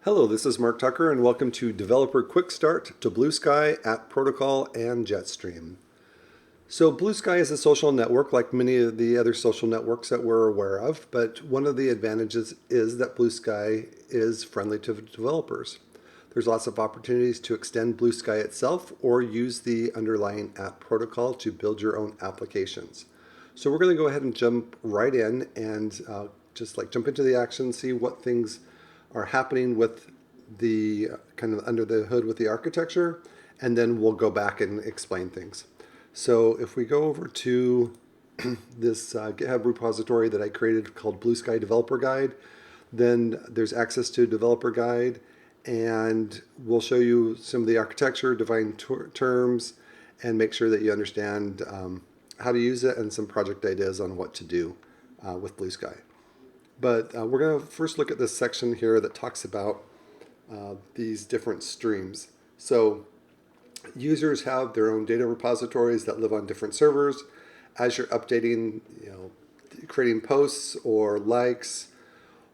Hello, this is Mark Tucker, and welcome to Developer Quick Start to Bluesky, App Protocol, and Jetstream. So Bluesky is a social network like many of the other social networks that we're aware of, but one of the advantages is that Bluesky is friendly to developers. There's lots of opportunities to extend Bluesky itself or use the underlying app protocol to build your own applications. So we're going to go ahead and jump right in and just jump into the action, see what things are happening with the kind of under the hood with the architecture, and then we'll go back and explain things. So if we go over to this GitHub repository that I created called Bluesky Developer Guide, then there's access to Developer Guide, and we'll show you some of the architecture, define terms, and make sure that you understand how to use it and some project ideas on what to do with Bluesky. But we're going to first look at this section here that talks about these different streams. So users have their own data repositories that live on different servers. As you're updating, creating posts or likes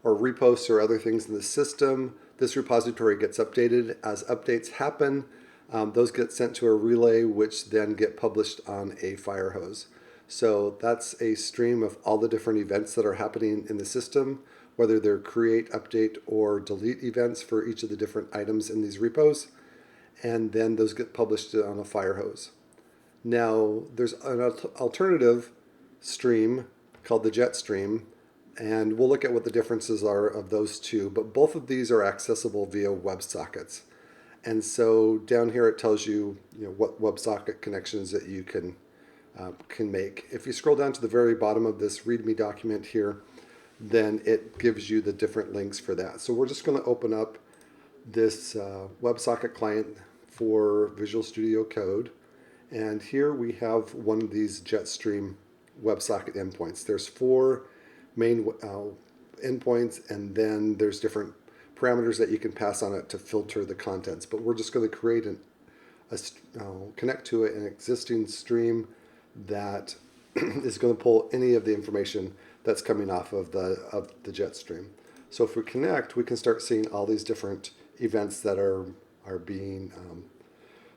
or reposts or other things in the system, this repository gets updated. As updates happen, those get sent to a relay, which then get published on a Firehose. So that's a stream of all the different events that are happening in the system, whether they're create, update, or delete events for each of the different items in these repos. And then those get published on a Firehose. Now, there's an alternative stream called the Jetstream, and we'll look at what the differences are of those two, but both of these are accessible via WebSockets. And so down here it tells you, what WebSocket connections that you can make. If you scroll down to the very bottom of this README document here, then it gives you the different links for that. So we're just going to open up this WebSocket client for Visual Studio Code. And here we have one of these Jetstream WebSocket endpoints. There's 4 main endpoints, and then there's different parameters that you can pass on it to filter the contents. But we're just going to create connect to it an existing stream that is going to pull any of the information that's coming off of the Jetstream. So if we connect, we can start seeing all these different events that are being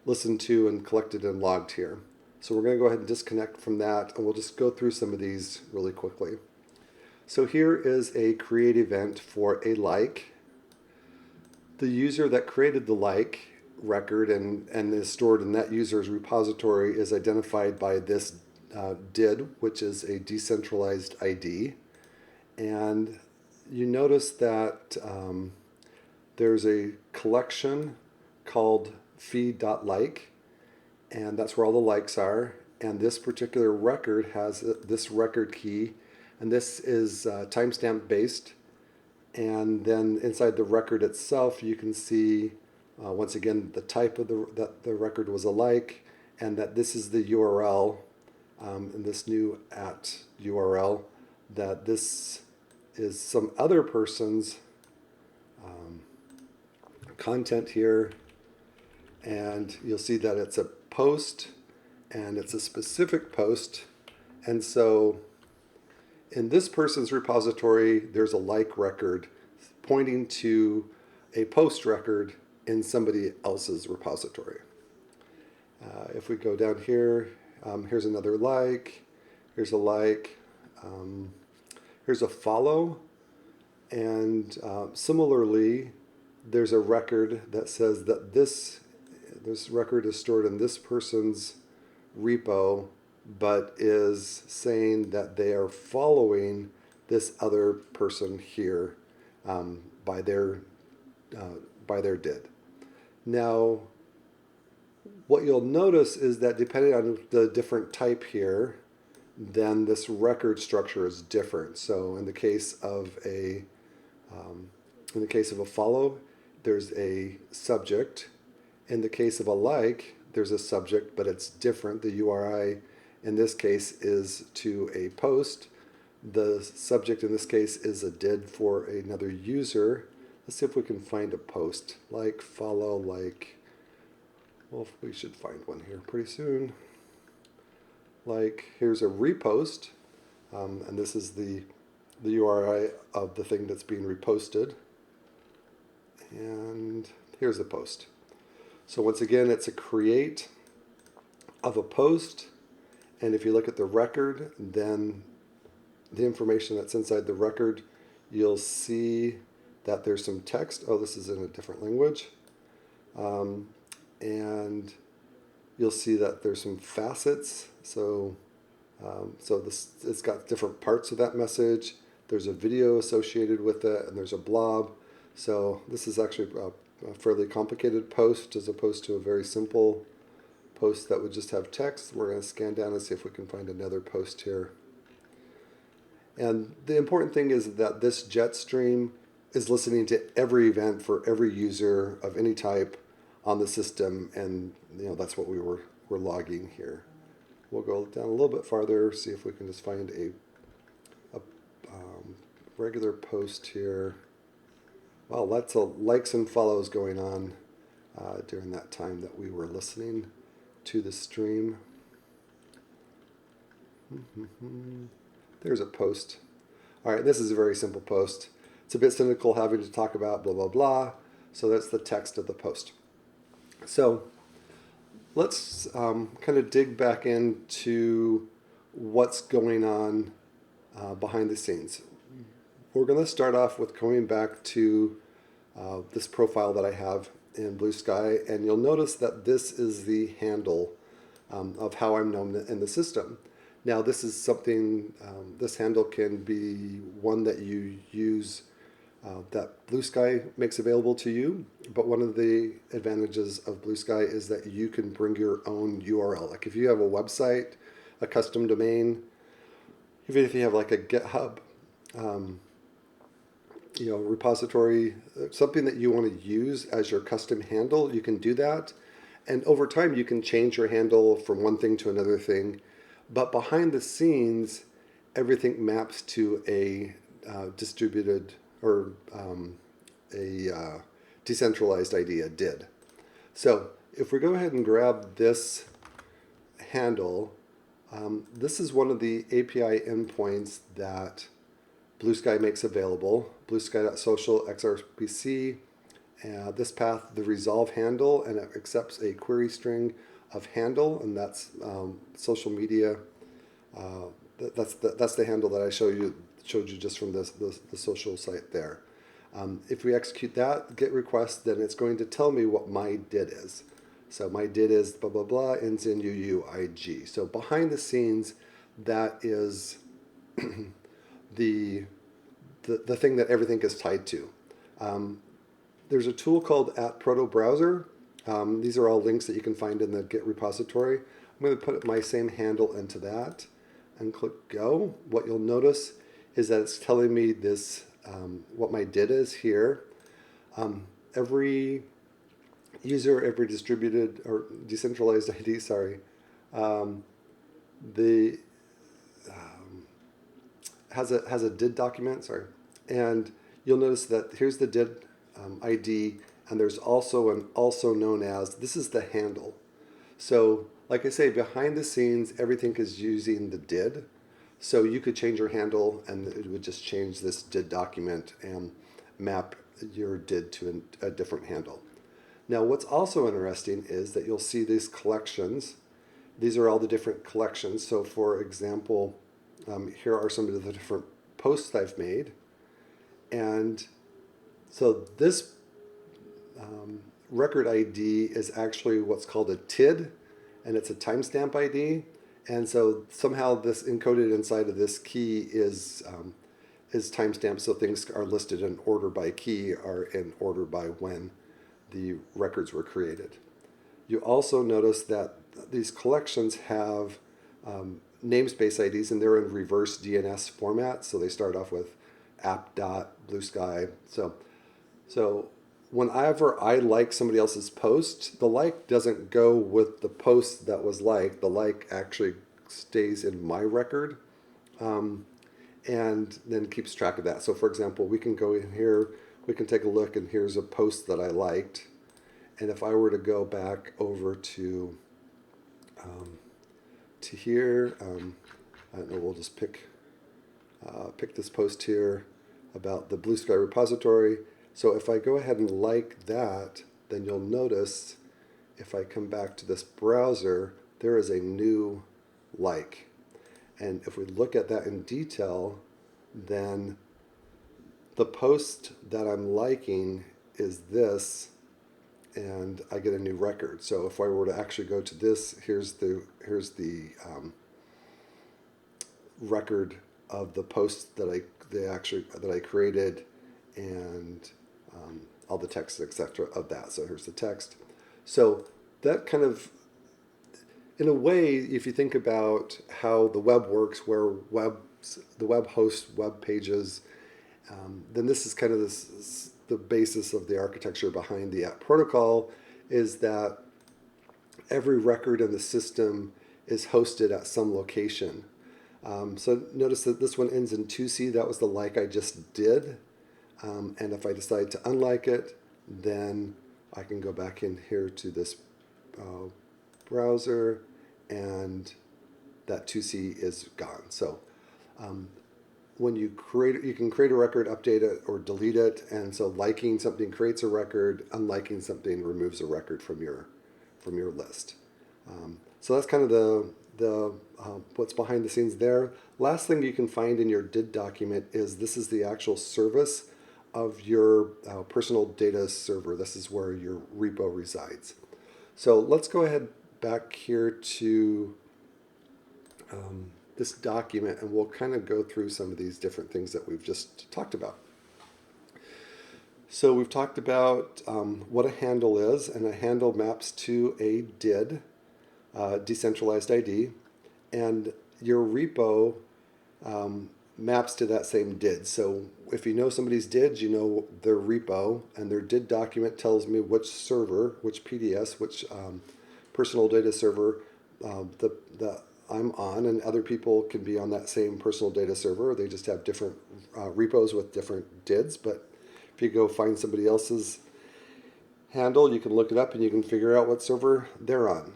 listened to and collected and logged here. So we're going to go ahead and disconnect from that, and we'll just go through some of these really quickly. So here is a create event for a like. The user that created the like record and is stored in that user's repository is identified by this DID, which is a decentralized ID. And you notice that there's a collection called feed.like, and that's where all the likes are. And this particular record has this record key, and this is timestamp based. And then inside the record itself, you can see once again the type of that the record was a like, and that this is the URL in this new @ URL, that this is some other person's content here, and you'll see that it's a post and it's a specific post. And so in this person's repository, there's a like record pointing to a post record in somebody else's repository. If we go down here, here's another like, here's a like, here's a follow, and similarly, there's a record that says that this record is stored in this person's repo, but is saying that they are following this other person here by their DID. Now, what you'll notice is that depending on the different type here, then this record structure is different. So in the case of a follow, there's a subject. In the case of a like, there's a subject, but it's different. The URI in this case is to a post. The subject in this case is a DID for another user. Let's see if we can find a post. Like, follow, like. Well, we should find one here pretty soon. Like, here's a repost, and this is the URI of the thing that's being reposted. And here's the post. So once again, it's a create of a post. And if you look at the record, then the information that's inside the record, you'll see that there's some text. Oh, this is in a different language. And you'll see that there's some facets. So it's got different parts of that message. There's a video associated with it, and there's a blob. So this is actually a fairly complicated post as opposed to a very simple post that would just have text. We're going to scan down and see if we can find another post here. And the important thing is that this Jetstream is listening to every event for every user of any type on the system, and that's what we're logging here. We'll go down a little bit farther, see if we can just find a regular post here. Wow, lots of likes and follows going on during that time that we were listening to the stream. There's a post. All right, this is a very simple post. It's a bit cynical having to talk about blah, blah, blah. So that's the text of the post. So let's kind of dig back into what's going on behind the scenes. We're going to start off with going back to this profile that I have in Bluesky, and you'll notice that this is the handle of how I'm known in the system. Now, this is something, this handle can be one that you use that Bluesky makes available to you, but one of the advantages of Bluesky is that you can bring your own URL. Like if you have a website, a custom domain, even if you have like a GitHub, repository, something that you want to use as your custom handle, you can do that. And over time, you can change your handle from one thing to another thing. But behind the scenes, everything maps to a distributed or a decentralized ID, a DID. So if we go ahead and grab this handle, this is one of the API endpoints that Bluesky makes available, bluesky.social xrbc. This path, the resolve handle, and it accepts a query string of handle, and that's social media. That's the handle that I showed you just from the social site there. If we execute that get request, then it's going to tell me what my DID is. So my DID is blah blah blah ends in UUIG. So behind the scenes, that is the thing that everything is tied to. There's a tool called @protobrowser. These are all links that you can find in the Git repository. I'm going to put my same handle into that and click go. What you'll notice is that it's telling me this, what my DID is here. Every user, every distributed or decentralized ID, has a DID document, and you'll notice that here's the DID ID, and there's also an also known as, this is the handle. So like I say, behind the scenes, everything is using the DID. So you could change your handle and it would just change this DID document and map your DID to a different handle. Now what's also interesting is that you'll see these collections. These are all the different collections. So for example, here are some of the different posts I've made. And so this record ID is actually what's called a TID, and it's a timestamp ID. And so somehow this encoded inside of this key is timestamped, so things are listed in order by key or in order by when the records were created. You also notice that these collections have namespace IDs, and they're in reverse DNS format. So they start off with app.bluesky. So whenever I like somebody else's post, the like doesn't go with the post that was liked. The like actually stays in my record and then keeps track of that. So for example, we can go in here, we can take a look, and here's a post that I liked. And if I were to go back over to here, I don't know, we'll just pick this post here about the Bluesky repository. So if I go ahead and like that, then you'll notice if I come back to this browser, there is a new like. And if we look at that in detail, then the post that I'm liking is this, and I get a new record. So if I were to actually go to this, here's the record of the post that I created, and all the text, etc. of that. So here's the text. So that kind of, in a way, if you think about how the web works, where the web hosts web pages, then this is kind of the basis of the architecture behind the app protocol, is that every record in the system is hosted at some location. So notice that this one ends in 2C. That was the like I just did. And if I decide to unlike it, then I can go back in here to this browser, and that 2C is gone. So when you can create a record, update it, or delete it. And so liking something creates a record, unliking something removes a record from your list. So that's kind of the what's behind the scenes there. Last thing you can find in your did document is this is the actual service of your personal data server. This is where your repo resides. So let's go ahead back here to this document, and we'll kind of go through some of these different things that we've just talked about. So we've talked about what a handle is, and a handle maps to a did, decentralized ID, and your repo maps to that same did. So if you know somebody's did, you know their repo, and their did document tells me which server, which PDS, which personal data server that I'm on, and other people can be on that same personal data server. They just have different repos with different dids. But if you go find somebody else's handle, you can look it up and you can figure out what server they're on.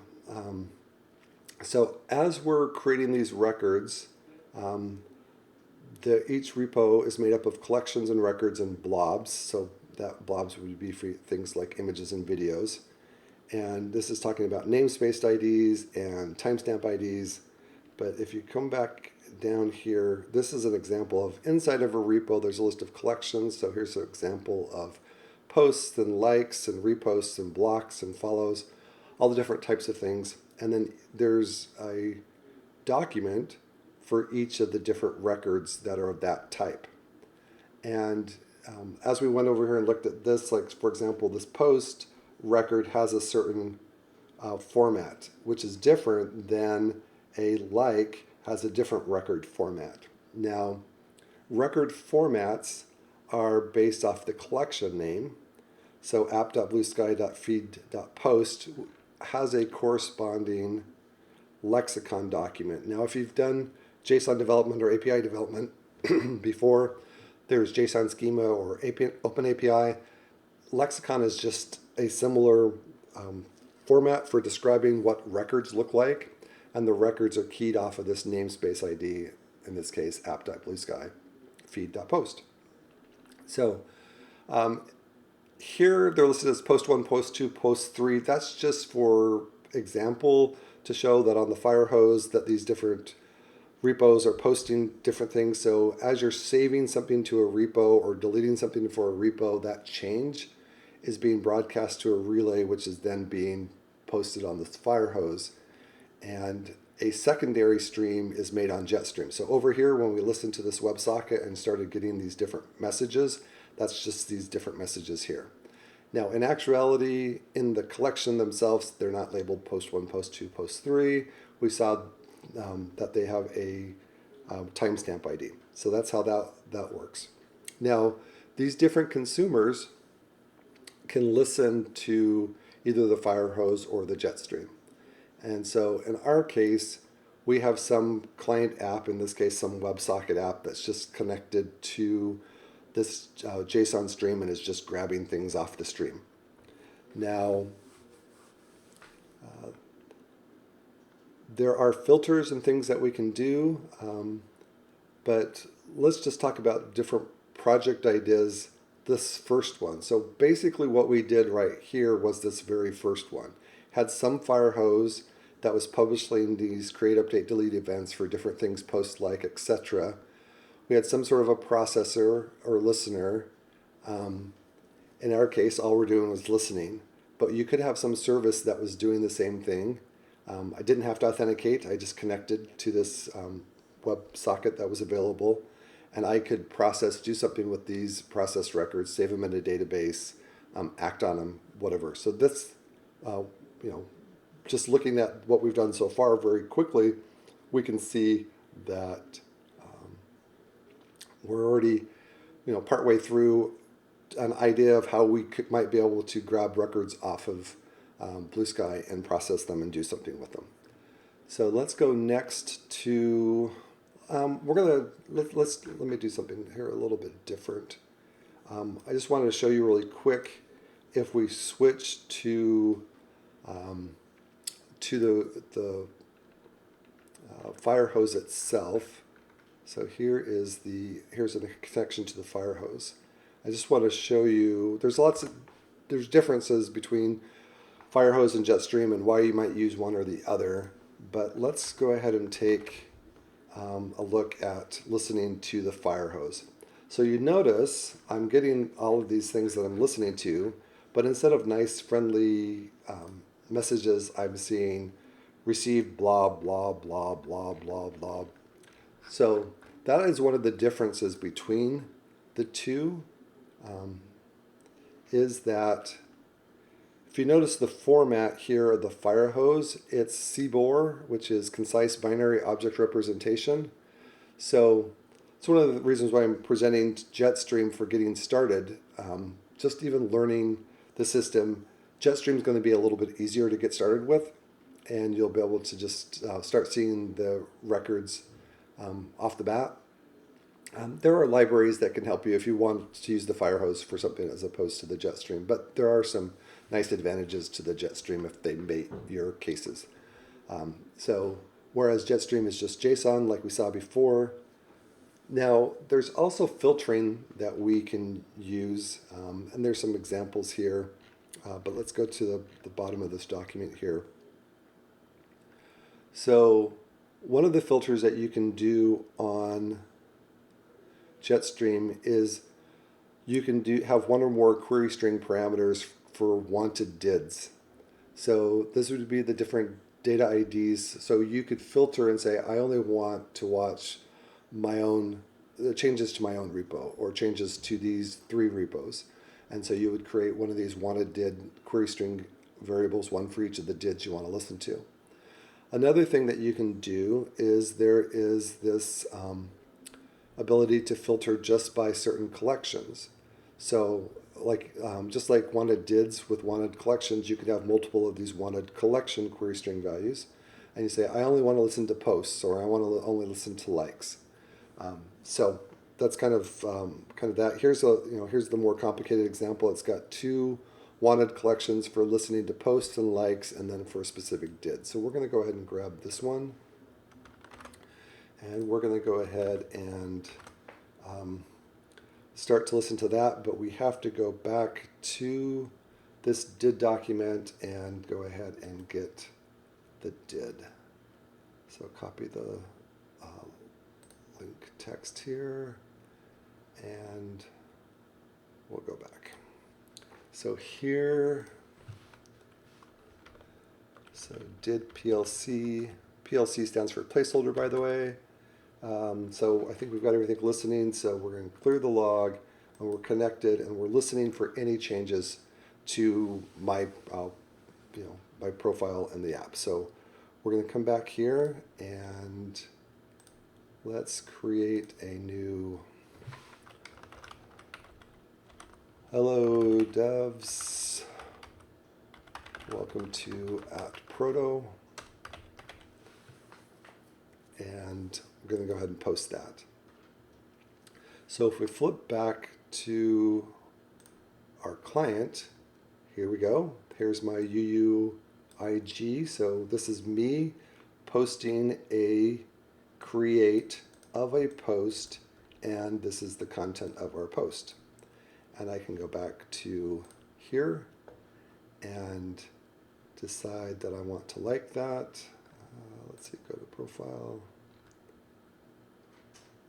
So as we're creating these records, each repo is made up of collections and records and blobs. So that blobs would be for things like images and videos. And this is talking about namespace IDs and timestamp IDs. But if you come back down here, this is an example of inside of a repo, there's a list of collections. So here's an example of posts and likes and reposts and blocks and follows, all the different types of things. And then there's a document for each of the different records that are of that type. And as we went over here and looked at this, like for example, this post record has a certain format, which is different than a like has a different record format. Now, record formats are based off the collection name. So app.bluesky.feed.post has a corresponding lexicon document. Now, if you've done JSON development or API development before, there's JSON schema or Open API. Lexicon is just a similar format for describing what records look like, and the records are keyed off of this namespace ID, in this case, app.bluesky feed.post. So here they're listed as post 1, post 2, post 3. That's just for example to show that on the Firehose that these different repos are posting different things. So as you're saving something to a repo or deleting something for a repo, that change is being broadcast to a relay, which is then being posted on this Firehose. And a secondary stream is made on Jetstream. So over here, when we listened to this WebSocket and started getting these different messages, that's just these different messages here. Now, in actuality, in the collection themselves, they're not labeled post 1, post 2, post 3. We saw that they have a timestamp ID. So that's how that works. Now, these different consumers can listen to either the Firehose or the Jetstream. And so in our case, we have some client app, in this case, some WebSocket app that's just connected to this JSON stream and is just grabbing things off the stream. Now, there are filters and things that we can do, but let's just talk about different project ideas this first one. So basically what we did right here was this very first one. Had some Firehose that was publishing these create, update, delete events for different things, post, like, etc. We had some sort of a processor or listener. In our case, all we're doing was listening. But you could have some service that was doing the same thing. I didn't have to authenticate. I just connected to this WebSocket that was available. And I could do something with these processed records, save them in a database, act on them, whatever. So this, just looking at what we've done so far very quickly, we can see that we're already, partway through an idea of how we might be able to grab records off of Bluesky and process them and do something with them. So let's go next to, let me do something here a little bit different. I just wanted to show you really quick, if we switch to the Firehose itself. So here's a connection to the Firehose. I just want to show you, there's differences between Firehose and Jetstream and why you might use one or the other. But let's go ahead and take a look at listening to the Firehose. So you notice I'm getting all of these things that I'm listening to, but instead of nice friendly messages, I'm seeing received blah, blah, blah, blah, blah, blah. So that is one of the differences between the two, is that if you notice the format here of the Firehose, it's CBOR, which is Concise Binary Object Representation. So it's one of the reasons why I'm presenting Jetstream for getting started. Just even learning the system, Jetstream is going to be a little bit easier to get started with, and you'll be able to just start seeing the records off the bat. There are libraries that can help you if you want to use the Firehose for something as opposed to the Jetstream, but there are some nice advantages to the Jetstream if they mate your cases. So whereas Jetstream is just JSON like we saw before. Now there's also filtering that we can use, and there's some examples here, but let's go to the bottom of this document here. So one of the filters that you can do on Jetstream is you can have one or more query string parameters for wanted DIDs. So this would be the different data IDs. So you could filter and say, I only want to watch my own changes to my own repo or changes to these 3 repos. And so you would create one of these wanted DID query string variables, one for each of the DIDs you want to listen to. Another thing that you can do is there is this ability to filter just by certain collections. So just like wanted DIDs with wanted collections, you could have multiple of these wanted collection query string values. And you say, I only want to listen to posts, or I want to only listen to likes. So that's kind of that. Here's the more complicated example. It's got 2 wanted collections for listening to posts and likes, and then for a specific DID. So we're going to go ahead and grab this one. And we're going to go ahead and start to listen to that, but we have to go back to this DID document and go ahead and get the DID. So copy the link text here, and we'll go back. So here, so DID PLC. PLC stands for placeholder, by the way. So I think we've got everything listening, so we're going to clear the log, and we're connected, and we're listening for any changes to my, my profile in the app. So we're going to come back here, and let's create a new hello devs, welcome to @proto, and we're going to go ahead and post that. So if we flip back to our client, here we go. Here's my UUIG. So this is me posting a create of a post, and this is the content of our post. And I can go back to here and decide that I want to like that. Let's see, go to profile.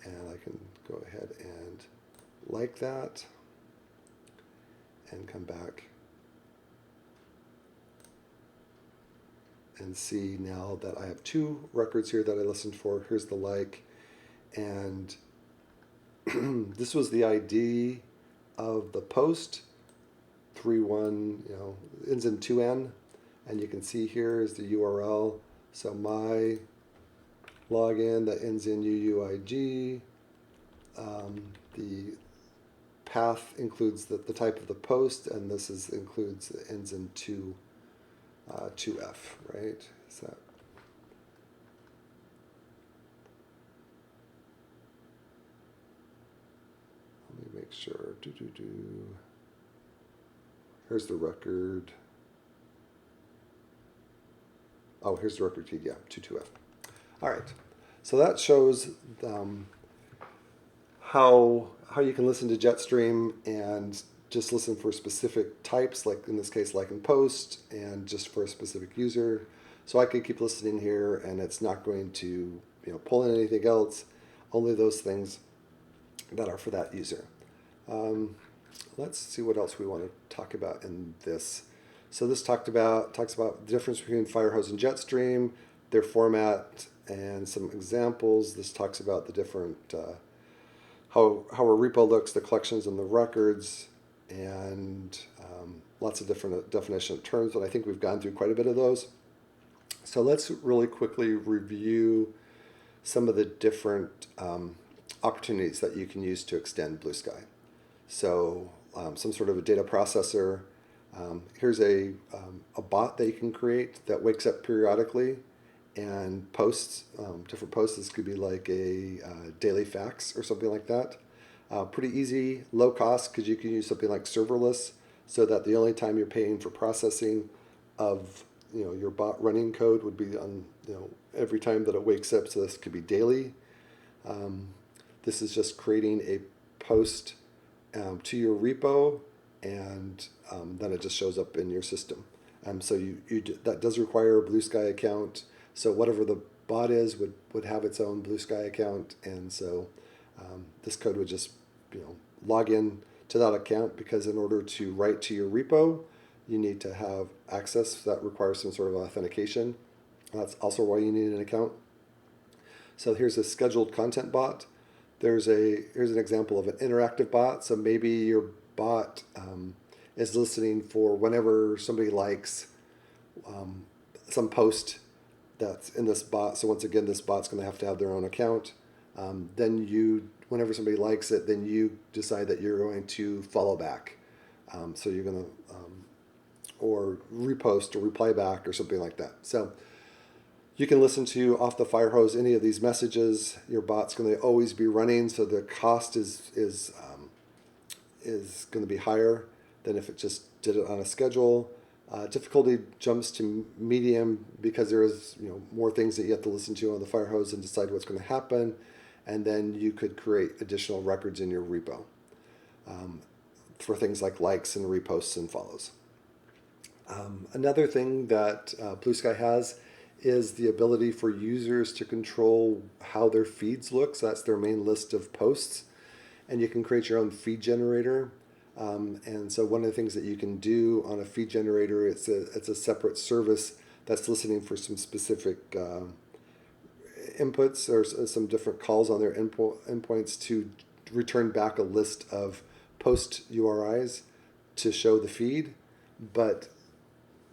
And I can go ahead and like that and come back and see now that I have two records here that I listened for. Here's the like, and this was the ID of the post, 31, ends in 2N, and you can see here is the URL. So my login that ends in UUIG. The path includes the type of the post, and this includes ends in 2F, right? So let me make sure. Here's the record. Oh, here's the record key. Yeah, 22F. All right. So that shows how you can listen to Jetstream and just listen for specific types, like in this case, like in post, and just for a specific user. So I could keep listening here, and it's not going to pull in anything else, only those things that are for that user. Let's see what else we want to talk about in this. So this talks about the difference between Firehose and Jetstream, their format, and some examples. This talks about the different how a repo looks, the collections and the records, and lots of different definition of terms. But I think we've gone through quite a bit of those. So let's really quickly review some of the different opportunities that you can use to extend Bluesky. So some sort of a data processor. Here's a bot that you can create that wakes up periodically and posts different posts. This could be like a daily fax or something like that. Pretty easy, low cost, because you can use something like serverless, so that the only time you're paying for processing of your bot running code would be on every time that it wakes up. So this could be daily. This is just creating a post to your repo, and then it just shows up in your system. So that does require a Bluesky account. So whatever the bot is would have its own Bluesky account, and so this code would just log in to that account, because in order to write to your repo, you need to have access. That requires some sort of authentication. That's also why you need an account. So here's a scheduled content bot. Here's an example of an interactive bot. So maybe your bot is listening for whenever somebody likes some post that's in this bot. So once again, this bot's going to have their own account. Then whenever somebody likes it, then you decide that you're going to follow back. So you're going to or repost or reply back or something like that. So you can listen to off the Firehose any of these messages. Your bot's going to always be running, so the cost is going to be higher than if it just did it on a schedule. Difficulty jumps to medium, because there is more things that you have to listen to on the Firehose and decide what's going to happen, and then you could create additional records in your repo for things like likes and reposts and follows. Another thing that Bluesky has is the ability for users to control how their feeds look. So that's their main list of posts, and you can create your own feed generator. And so one of the things that you can do on a feed generator, it's a separate service that's listening for some specific inputs or some different calls on their endpoints to return back a list of post URIs to show the feed. But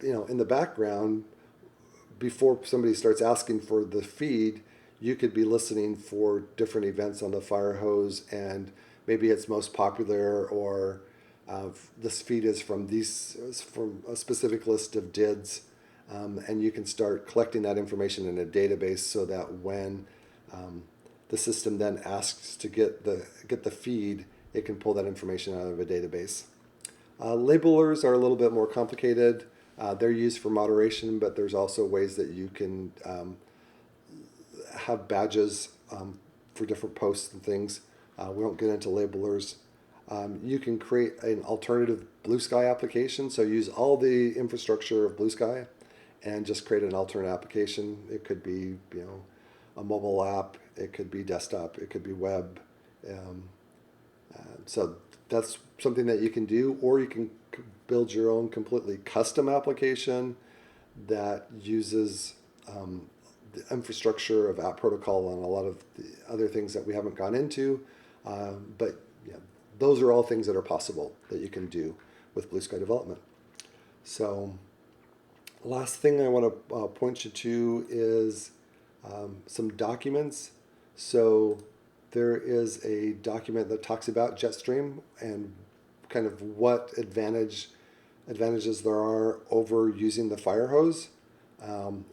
in the background, before somebody starts asking for the feed, you could be listening for different events on the Firehose, and maybe it's most popular, or this feed is from a specific list of DIDs, and you can start collecting that information in a database, so that when the system then asks to get the feed, it can pull that information out of a database. Labelers are a little bit more complicated. They're used for moderation, but there's also ways that you can have badges for different posts and things. We won't get into labelers. You can create an alternative Bluesky application. So use all the infrastructure of Bluesky and just create an alternate application. It could be, a mobile app. It could be desktop. It could be web. Um, so that's something that you can do, or you can build your own completely custom application that uses the infrastructure of App Protocol and a lot of the other things that we haven't gone into. But yeah, those are all things that are possible that you can do with Bluesky development. So last thing I want to point you to is some documents. So there is a document that talks about Jetstream and kind of what advantages there are over using the Firehose,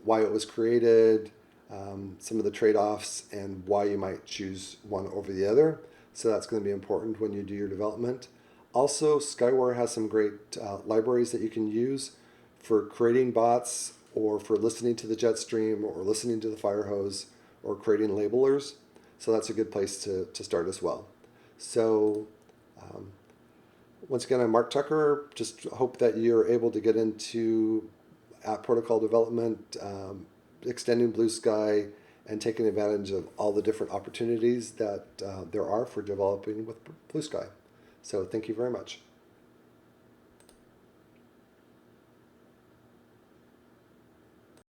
why it was created, some of the trade-offs, and why you might choose one over the other. So that's going to be important when you do your development. Also, Skyware has some great libraries that you can use for creating bots or for listening to the Jetstream or listening to the Firehose or creating labelers. So that's a good place to start as well. So once again, I'm Mark Tucker. Just hope that you're able to get into app protocol development, extending Bluesky, and taking advantage of all the different opportunities that there are for developing with Bluesky. So thank you very much.